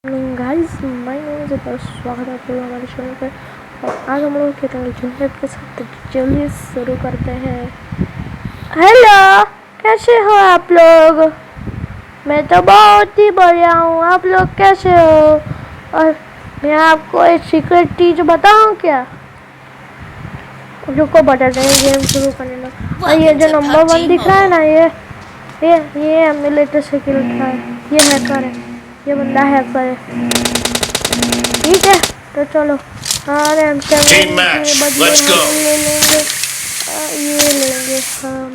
Guys my name is uppers, स्वागत है आप लोगों हमारे चैनल पर। और आज हम लोग खेलेंगे जो है आपके साथ। चलिए शुरू करते हैं। हेलो, कैसे हो आप लोग? मैं तो बहुत ही बढ़िया हूँ, आप लोग कैसे हो? और मैं आपको एक सीक्रेट चीज बताऊँ क्या? रुको बता दें, गेम शुरू करने दो। और ये जो नंबर 1 दिख रहा है ना, ये एमुलेटर से किल उठा है। ये हैकर है, ये बंदा हैकर है। ठीक है तो चलो। अरे हम Team match, let's go. ले लेंगे, ये लेंगे हम।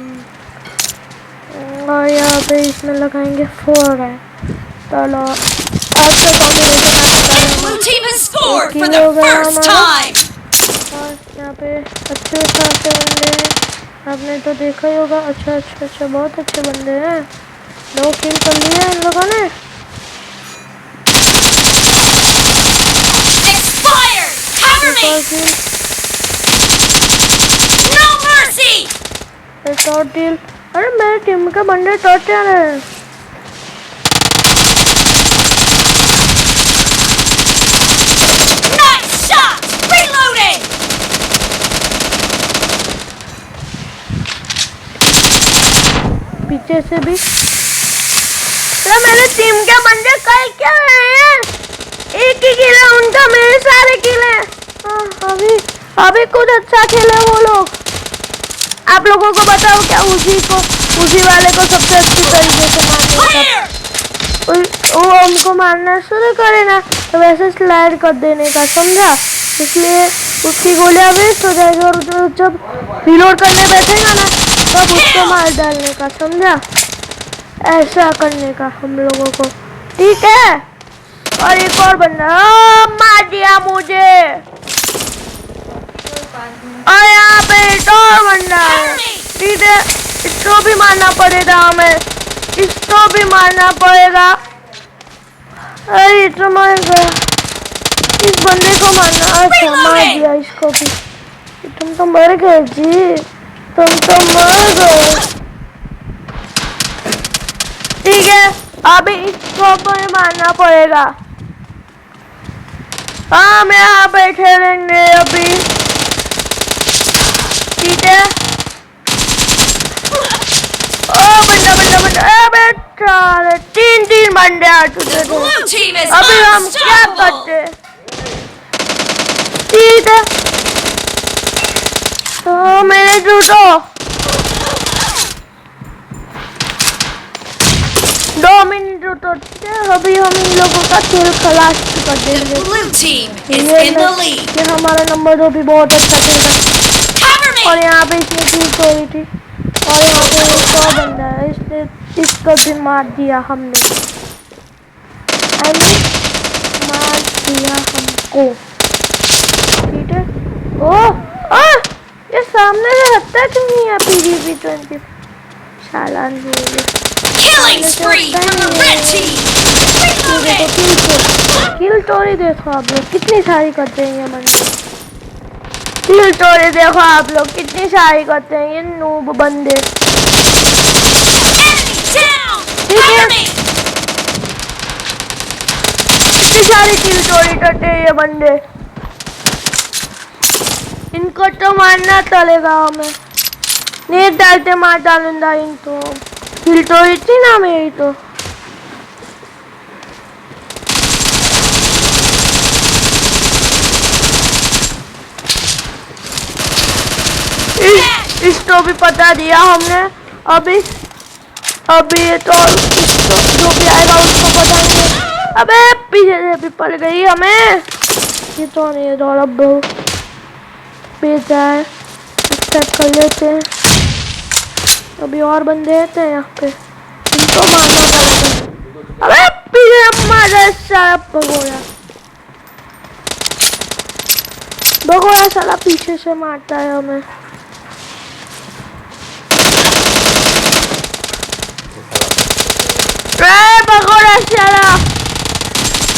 और यहाँ पे इसमें लगाएंगे 4 है। चलो आज का combination Blue team has scored for the first time. और यहाँ पे अच्छे खासे बंदे हैं, आपने तो देखा ही होगा। अच्छा बहुत अच्छे बंदे हैं। 2 किल कर लिए इन लोगों ने। Expired. Cover me. No mercy. एक और डील। अरे मेरे टीम के बंदे टॉर्चर हैं। Nice shot. Reloading. पीछे से भी। तो मेरे टीम के बंदे कल क्या रहे हैं? एक ही किल है उनका, मेरे सारे किल हैं। अभी कुछ अच्छा खेले वो लोग। आप लोगों को बताओ क्या उसी वाले को सबसे अच्छी तरीके से मारने का। वो हमको मारना शुरू करे ना तो वैसे स्लाइड कर देने का, समझा? इसलिए उसकी गोलियां वेस्ट हो जाएगी और जब रिलोड करने बैठेगा ना तब उसको मार डालने का, समझा? ऐसा करने का हम लोगों को, ठीक है? और एक और बंदा मार दिया मुझे। और यहाँ पे एक और बंदा है, ठीक है? इसको भी मारना पड़ेगा हमें, इसको भी मारना पड़ेगा। अरे तो मर गया, इस बंदे को मारना। अच्छा मार दिया इसको भी। तुम तो मर गए जी, तुम तो मर गए। ठीक है अभी इसको भी मारना पड़ेगा। हम यहाँ बैठे रहेंगे अभी, ठीक है? ओ बंदा अबे चल 3 बंदे आ चुके थे। अभी हम क्या करते? ठीक है तो मेरे जूतो 2 मिनट तो ठीक है। अभी हम इन लोगों का खेल खलास कर देंगे। ये हमारा नंबर 2 भी बहुत अच्छा खेला। और यहाँ पे इसने किल तोड़ी थी। और यहाँ पे एक और बंदा है, इसको भी मार दिया हमने। मार दिया हमको, ठीक है? ये सामने से हटता क्यों नहीं है? PvP20 challan Killing spree from the red team. Reloading. किल टोरी देखो आप लोग कितनी सारी करते हैं ये बंदे। किल टोरी देखो आप लोग कितनी सारी करते हैं ये नूब बंदे। ठीक है कितनी सारी किल टोरी करते हैं ये बंदे। इनको तो मारना चलेगा हमें। नेट डालते मार डालूंगा इनको। किल टोरी थी ना मेरी तो। इसको भी पता दिया हमने। अभी तो इसको जो भी आएगा उसको पता नहीं। अबे पीछे से भी पड़ गई हमें। ये तो नहीं दौड़ा बहुत पेज है, एक्सेप्ट कर लेते हैं। अभी और बंदे रहते हैं यहाँ पे, इनको मारना पड़ेगा। अबे पीछे मारा साला भगोड़ा साला पीछे से मारता है हमें। भगोड़ा साला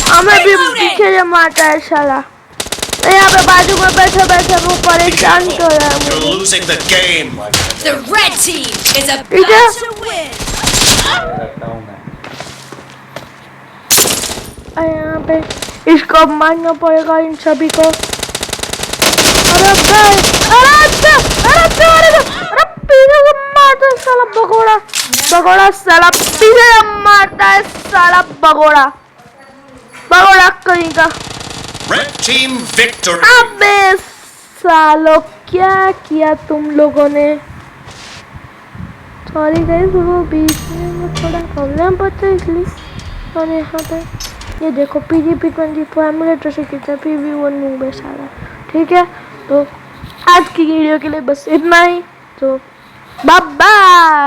हमें भी पीछे से मारता है साला। यहाँ पे बाजू में बैठे वो परेशान कर रहा है मुझे। Losing the game. The red team is about to win. यहाँ पे इसको मारना पड़ेगा इन सभी को। अरे भाई, अरे पीछे से मारता है साला भगोड़ा, साला पीछे से मारता है साला भगोड़ा कहीं का। Red team victory. अबे सालो क्या किया तुम लोगों ने। सॉरी गाइस, वो बीच में थोड़ा प्रॉब्लम पड़ता है इसलिए। और यहाँ पे ये देखो PGP24 एमुलेटर से कितना PV1 मूव है सारा। ठीक है, तो आज की वीडियो के लिए बस इतना ही। तो बाय बाय।